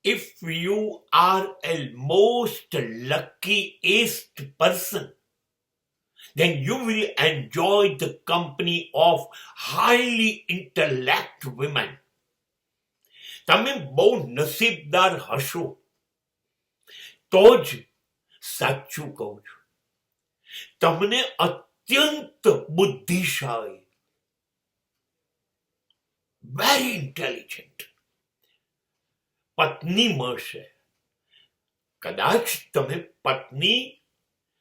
If you are a most luckiest person, then you will enjoy the company of highly intellect women. તમે બહુ નસીબદાર હશો તો જ સાચું કહું છું. તમને અત્યંત બુદ્ધિશાળી, વેરી ઇન્ટેલિજન્ટ પત્ની મળશે. કદાચ તમે પત્ની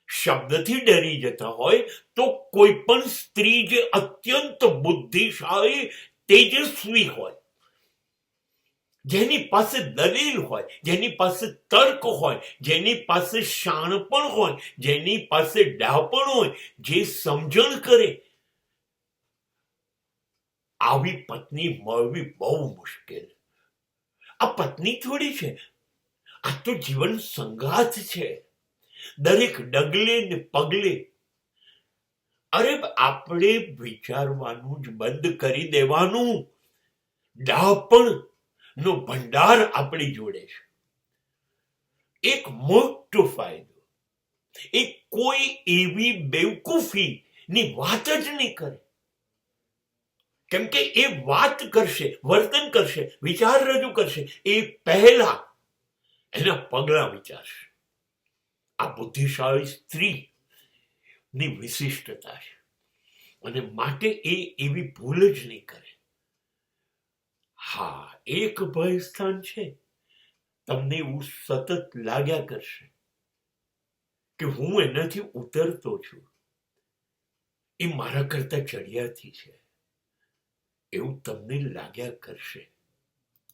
શબ્દથી ડરી જતા હોય તો કોઈ પણ સ્ત્રી જે અત્યંત બુદ્ધિશાળી, તેજસ્વી હોય, જેની પાસે દલીલ હોય, જેની પાસે તર્ક હોય, જેની પાસે શાણપણ હોય, જેની પાસે ડાપણ હોય, જે સમજણ કરે, આવી પત્ની મળવી બહુ મુશ્કેલ. આ પત્ની થોડી છે, આ તો જીવન સંગાથ છે. દરેક ડગલે ને પગલે. અરે આપણે વિચારવાનું જ બંધ કરી દેવાનું. ડાપણ નો ભંડાર આપણી જોડે છે. એક મોટો ફાયદો, એ કોઈ એવી બેવકૂફી ની વાત જ નહીં કરે. કેમ કે એ વાત કરશે, વર્તન કરશે, વિચાર રજૂ કરશે એ પહેલા એના પગલા વિચારશે. આ બુદ્ધિશાળી સ્ત્રી ની વિશિષ્ટતા છે અને માટે એ એવી ભૂલ જ નહીં કરે. હા, એક ભય સ્થાન છે. તમને એવું સતત લાગ્યા કરશે કે હું એનાથી ઉતરતો છું, એ મારા કરતા ચડિયાથી છે, એવું તમને લાગ્યા કરશે.